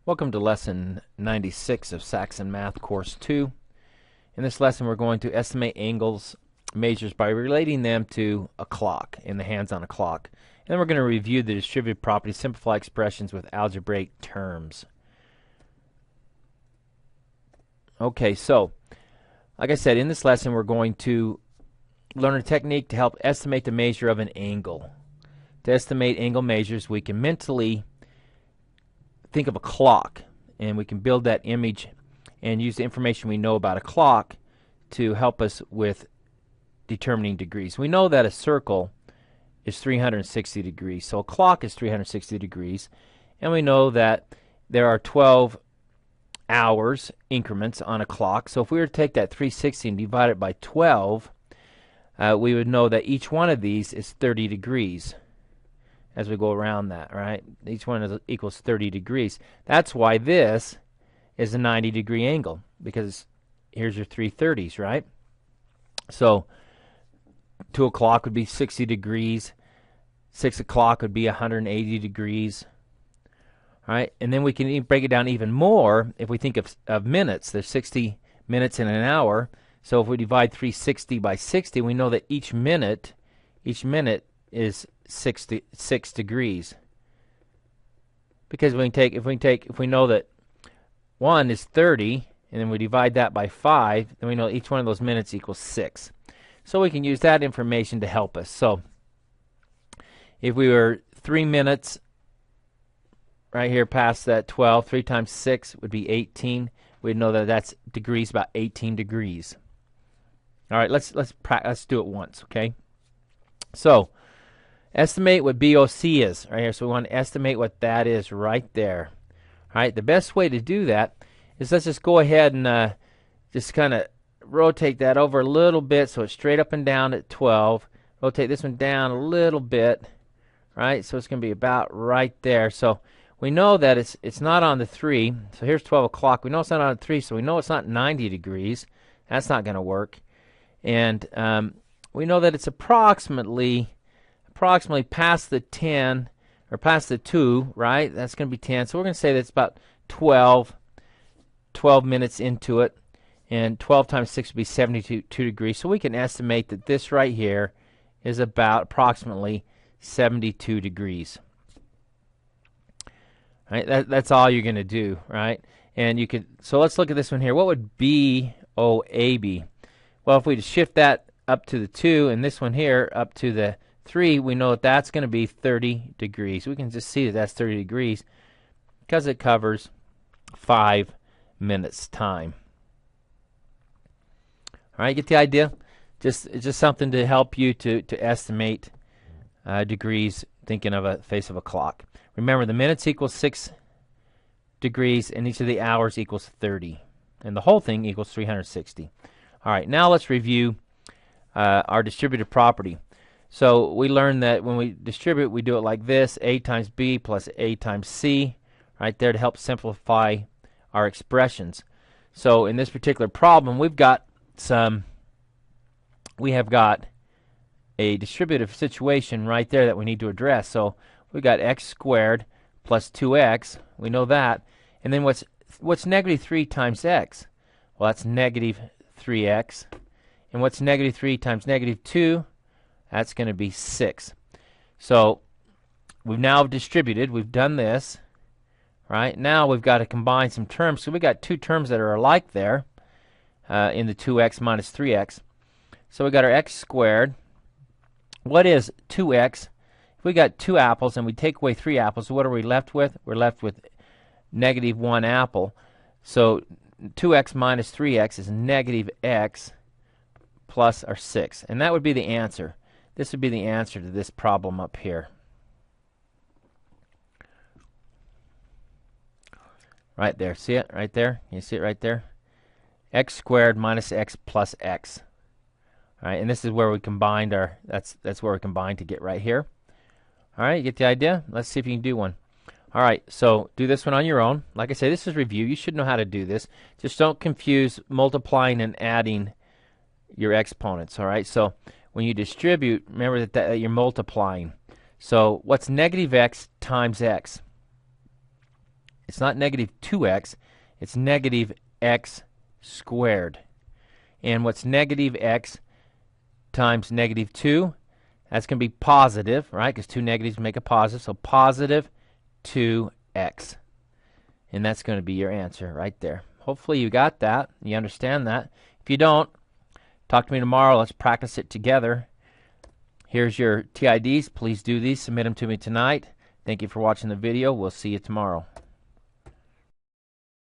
Welcome to lesson 96 of Saxon Math Course 2. In this lesson we're going to estimate angles measures by relating them to a clock, in the hands on a clock. And then we're going to review the distributive properties, simplify expressions with algebraic terms. Okay, so like I said, in this lesson we're going to learn a technique to help estimate the measure of an angle. To estimate angle measures, we can mentally think of a clock, and we can build that image and use the information we know about a clock to help us with determining degrees. We know that a circle is 360 degrees, so a clock is 360 degrees, and we know that there are 12 hours increments on a clock. So if we were to take that 360 and divide it by 12, we would know that each one of these is 30 degrees. As we go around that, right? Each one equals 30 degrees. That's why this is a 90-degree angle, because here's your 330s, right? So 2 o'clock would be 60 degrees. 6 o'clock would be 180 degrees. All right? And then we can break it down even more if we think of minutes. There's 60 minutes in an hour. So if we divide 360 by 60, we know that each minute is 6 degrees, because if we know that 1 is 30 and then we divide that by 5, then we know each one of those minutes equals 6. So we can use that information to help us. So if we were 3 minutes right here past that 12, 3 times 6 would be 18. We'd know that that's degrees, about 18 degrees. All right, let's do it once, okay? So estimate what BOC is right here. So we want to estimate what that is right there. All right, the best way to do that is let's just go ahead and just kind of rotate that over a little bit so it's straight up and down at 12. Rotate this one down a little bit, right? So it's going to be about right there. So we know that it's not on the 3. So here's 12 o'clock. We know it's not on the 3, so we know it's not 90 degrees. That's not going to work. And we know that it's approximately past the 10 or past the 2, right? That's going to be 10. So we're going to say that's about 12 minutes into it. And 12 times 6 would be 72 degrees. So we can estimate that this right here is about approximately 72 degrees. Right? That's all you're going to do, right? And you could, so let's look at this one here. What would BOA be? Well, if we just shift that up to the 2 and this one here up to the 3, we know that that's going to be 30 degrees. We can just see that that's 30 degrees because it covers 5 minutes time. All right, get the idea? It's just something to help you to estimate degrees, thinking of a face of a clock. Remember, the minutes equals 6 degrees, and each of the hours equals 30. And the whole thing equals 360. All right, now let's review our distributive property. So we learned that when we distribute, we do it like this: A times B plus A times C, right there, to help simplify our expressions. So in this particular problem, we have got a distributive situation right there that we need to address. So we've got x squared plus 2x. We know that. And then what's negative 3 times x? Well, that's negative 3x. And what's negative 3 times negative 2? That's going to be 6. So we've now distributed. We've done this. Right? Now we've got to combine some terms. So we've got two terms that are alike there in the 2x minus 3x. So we've got our x squared. What is 2x? If we got 2 apples and we take away 3 apples, what are we left with? We're left with negative 1 apple. So 2x minus 3x is negative x plus our 6. And that would be the answer. This would be the answer to this problem up here. Right there. See it right there? You see it right there? X squared minus x plus x. All right, and this is where we combined our, that's where we combined to get right here. All right, you get the idea? Let's see if you can do one. All right, so do this one on your own. Like I say, this is review. You should know how to do this. Just don't confuse multiplying and adding your exponents. All right, so when you distribute, remember that you're multiplying. So what's negative x times x? It's not negative 2x. It's negative x squared. And what's negative x times negative 2? That's going to be positive, right? Because two negatives make a positive. So positive 2x. And that's going to be your answer right there. Hopefully you got that. You understand that. If you don't, talk to me tomorrow. Let's practice it together. Here's your TIDs. Please do these. Submit them to me tonight. Thank you for watching the video. We'll see you tomorrow.